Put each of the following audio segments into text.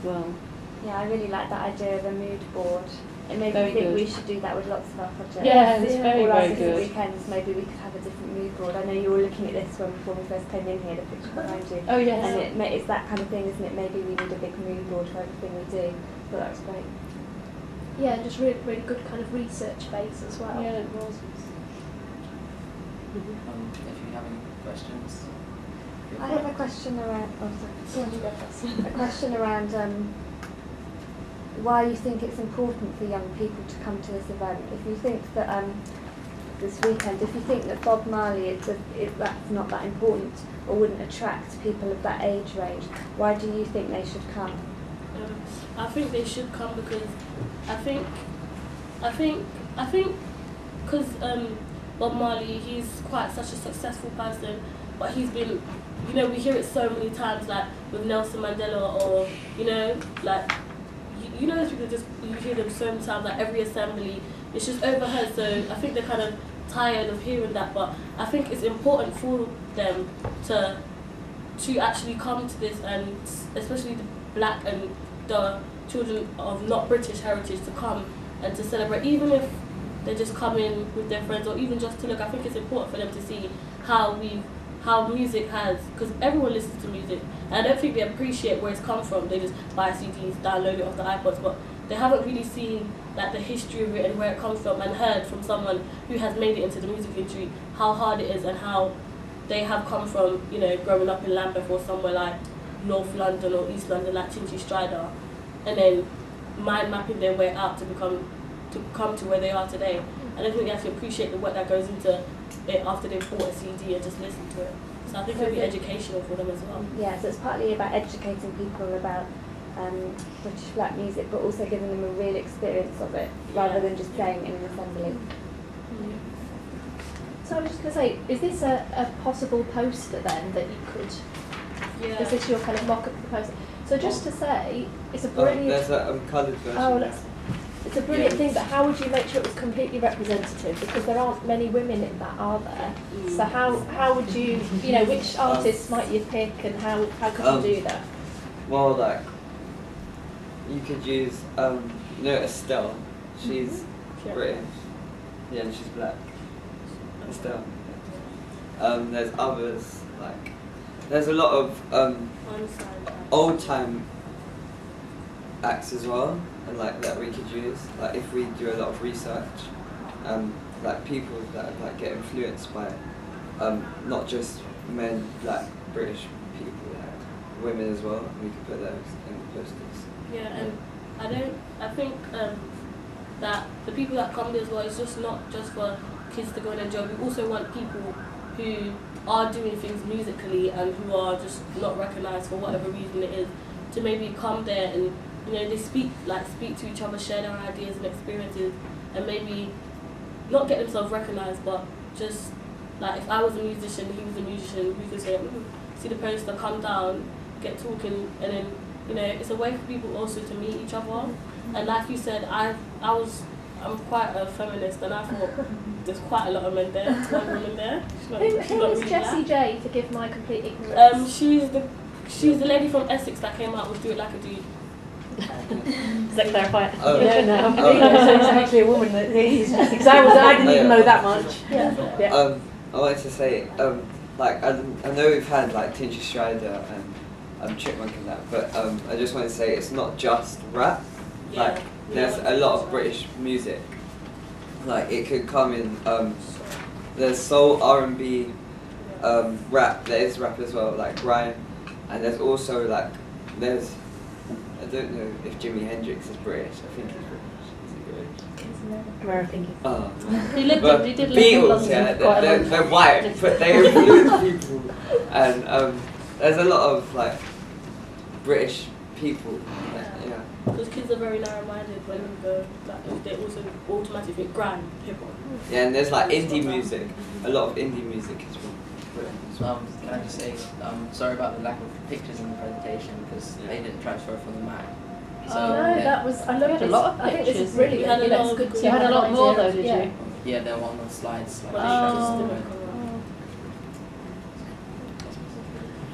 well. Yeah, I really like that idea of a mood board. It made Very me think good. we should do that with lots of our projects. Yeah, it's very, all our very different good. weekends, maybe we could have a different mood board. I know you were looking at this when we first came in here, the picture behind you. Oh, yes. And it's that kind of thing, isn't it? Maybe we need a big mood board for everything we do. So that was great. Yeah, and just really, really good kind of research base as well. Yeah, it was. If you have any questions. I have a question around. Oh, sorry. You go first. A question around why you think it's important for young people to come to this event. If you think that this weekend, if you think that Bob Marley that's not that important or wouldn't attract people of that age range, why do you think they should come? I think they should come because I think because Bob Marley, he's quite such a successful person, but he's been, you know, we hear it so many times, like with Nelson Mandela, or like you know those people, just you hear them so many times, like every assembly, it's just overheard. So I think they're kind of tired of hearing that, but I think it's important for them to actually come to this, and especially the black and the children of not British heritage to come and to celebrate, even if they just come in with their friends or even just to look. I think it's important for them to see how music has, because everyone listens to music, and I don't think they appreciate where it's come from. They just buy CDs, download it off the iPods, but they haven't really seen like the history of it and where it comes from, and heard from someone who has made it into the music industry how hard it is and how they have come from, you know, growing up in Lambeth or somewhere like North London or East London like Chinchy Strider, and then mind mapping their way out to come to where they are today. I don't think they actually appreciate the work that goes into it after they've bought a CD and just listen to it. So I think it'll be educational for them as well. Yeah, so it's partly about educating people about British black music, but also giving them a real experience of it, rather than just playing in an assembly. So I was just going to say, is this a possible poster then that you could? Yeah. Is this your kind of mock-up of the poster? So just to say, it's a brilliant. There's a coloured version. Oh, it's a brilliant thing, but how would you make sure it was completely representative? Because there aren't many women in that, are there? So how would you, which artists might you pick, and how could you do that? Well, like, you could use, Estelle. She's British. Yeah, and she's black. Estelle. There's others, like, there's a lot of old time acts as well, and like that we could use. Like if we do a lot of research, like people that like get influenced by, not just men, like British people, like women as well. We could put those in the posters. Yeah, and I think that the people that come there as well, it's just not just for kids to go and enjoy. We also want people who are doing things musically and who are just not recognised for whatever reason it is, to maybe come there and they speak to each other, share their ideas and experiences, and maybe not get themselves recognised, but just like if I was a musician, he was a musician, we could say, see the poster, come down, get talking, and then it's a way for people also to meet each other. And like you said, I'm quite a feminist, and I thought there's quite a lot of men there, one woman there. Who is really Jessie J, to give my complete ignorance? She's the lady from Essex that came out with Do It Like a Dude. Does that clarify it? Oh. No. It's actually a woman that is because I didn't even know that much. Yeah. I wanted to say, like I know we've had like Tinchy Strider and Chipmunk and that, but I just want to say it's not just rap. Like there's a lot of British music. Like it could come in. There's soul, R&B, rap. There is rap as well, like grime, and there's also like I don't know if Jimi Hendrix is British. I think he's British. Is he British? American. Oh. He lived in Beatles, London yeah, for quite a long they're time. white, but they influence people, and there's a lot of like British people. Yeah. Because kids are very narrow-minded when they go, like, they also automatically think grime, hip-hop. Yeah, and there's like indie music, a lot of indie music as well. Can I just say, sorry about the lack of pictures in the presentation, because they didn't transfer from the Mac. So, that was. I loved a lot of I think this is pictures. brilliant. We had a lot It's of good to You had a have lot an more idea though, of- did yeah. you? yeah, they're on the slides. Like,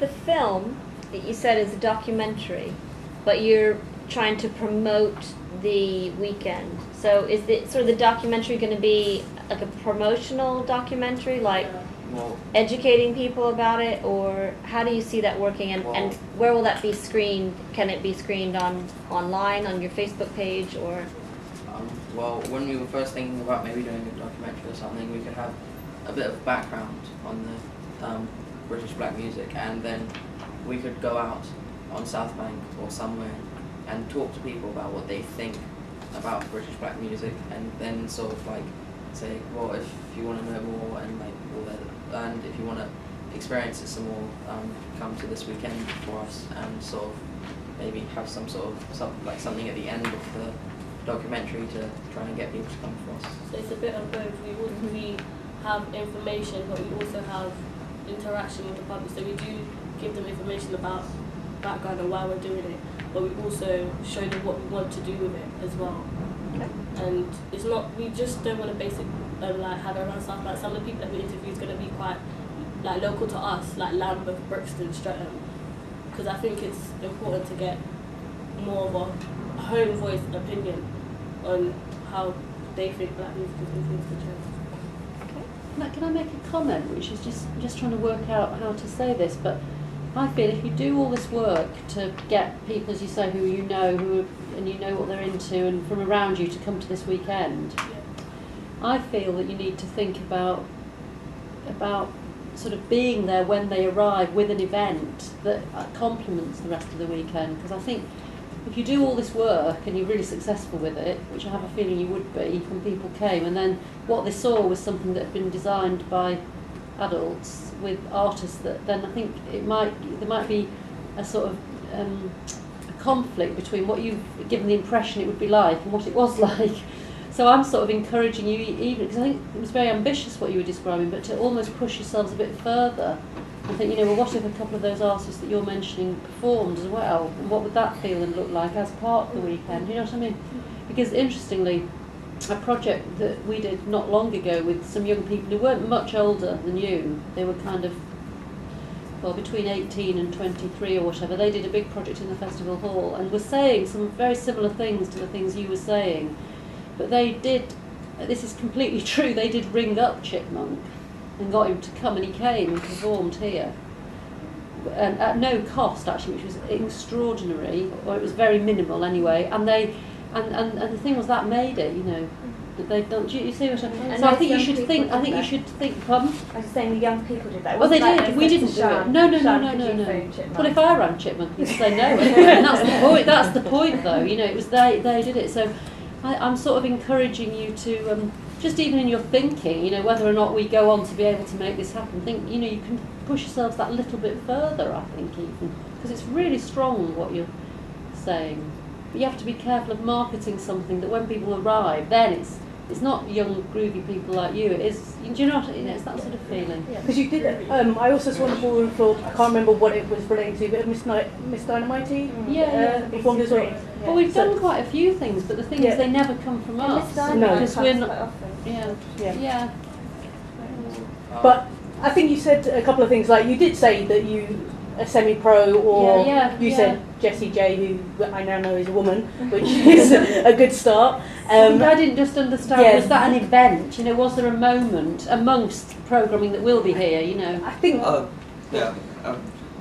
The film that you said is a documentary, but you're trying to promote the weekend. So is the sort of the documentary going to be like a promotional documentary, like Well, educating people about it, or how do you see that working, and where will that be screened? Can it be screened online on your Facebook page, or? Well, when we were first thinking about maybe doing a documentary or something, we could have a bit of background on the British black music, and then we could go out on South Bank or somewhere and talk to people about what they think about British black music, and then sort of like say, well, if you want to know more and like all that, and if you want to experience it some more, come to this weekend for us, and sort of maybe have some sort of something at the end of the documentary to try and get people to come for us. So it's a bit of both. We have information, but we also have interaction with the public. So we do give them information about background and why we're doing it, but we also show them what we want to do with it as well. Okay. And it's not, we just don't want to basic like have it around South. Like some of the people that we interview is going to be quite like local to us, like Lambeth, Brixton, Streatham, because I think it's important to get more of a home voice opinion on how they think black music is influenced the trends. Can I make a comment, which is just trying to work out how to say this, but I feel if you do all this work to get people, as you say, who you know, and you know what they're into, and from around you to come to this weekend, I feel that you need to think about sort of being there when they arrive with an event that complements the rest of the weekend, because I think if you do all this work and you're really successful with it, which I have a feeling you would be when people came, and then what they saw was something that had been designed by adults with artists, that then I think there might be a sort of a conflict between what you've given the impression it would be like and what it was like. So I'm sort of encouraging you, even because I think it was very ambitious what you were describing, but to almost push yourselves a bit further and think, well, what if a couple of those artists that you're mentioning performed as well, and what would that feel and look like as part of the weekend? You know what I mean? Because interestingly, a project that we did not long ago with some young people who weren't much older than you, they were kind of, well, between 18 and 23 or whatever, they did a big project in the festival hall and were saying some very similar things to the things you were saying, but they did, this is completely true, they did ring up Chipmunk and got him to come, and he came and performed here, and at no cost actually, which was extraordinary, or it was very minimal anyway, and they and the thing was that made it, that they've done. Do you see what I mean? So I think you should think. You should think. Pardon? I was saying the young people did that. Well, they did. We didn't do it. No. Well, if I ran Chipmunk, you'd say no. And that's the point. That's the point, though. It was they did it. So I'm sort of encouraging you to just even in your thinking, whether or not we go on to be able to make this happen. Think, you can push yourselves that little bit further. I think even because it's really strong what you're saying. But you have to be careful of marketing something that when people arrive, then it's not young, groovy people like you. It is. Do you know what? It's that sort of feeling. Because you did. I also saw the for. I can't remember what it was relating to, but Miss Dynamite. Yeah. Performed as well. Well, we've done quite a few things, but the thing is, they never come from us. No, because we're not. Yeah. But I think you said a couple of things. Like you did say that you a semi-pro, or you said Jessie J, who I now know is a woman, which is a good start. I didn't just understand, was that an event? Was there a moment amongst programming that will be here, I think...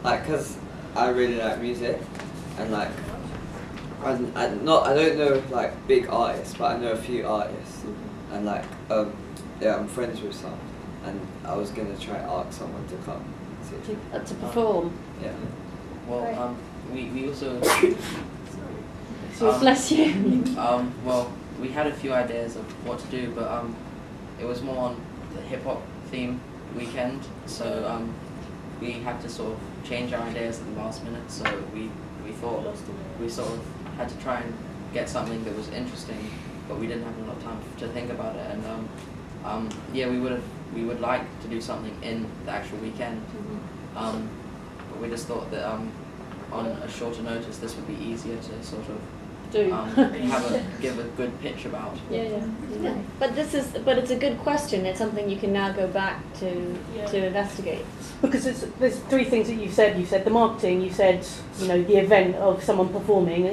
because I really like music, and like, I don't know like big artists, but I know a few artists, and like, I'm friends with some, and I was going to try and ask someone to come. To perform. Yeah. Well, we also. Bless you. Well, we had a few ideas of what to do, but it was more on the hip hop theme weekend, so we had to sort of change our ideas at the last minute. So we thought we sort of had to try and get something that was interesting, but we didn't have a lot of time to think about it, and we would like to do something in the actual weekend. But we just thought that on a shorter notice this would be easier to sort of Do. give a good pitch about. Yeah. But it's a good question. It's something you can now go back to investigate. Because there's three things that you've said. You said the marketing. You said the event of someone performing,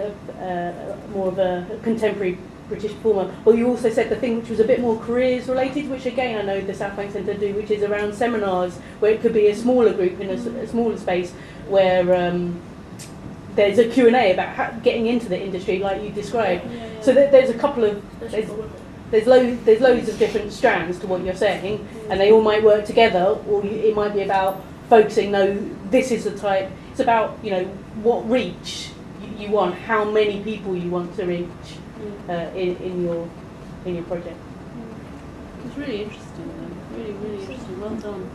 more of a contemporary British performer. Well, you also said the thing which was a bit more careers related, which again I know the South Bank Centre do, which is around seminars where it could be a smaller group in a smaller space where there's a Q&A about getting into the industry like you described. So there's a couple of there's loads of different strands to what you're saying, and they all might work together, or it might be about focusing. No, this is the type. It's about what reach you want, how many people you want to reach in your project. It's really interesting, though. Really, really interesting. Well done.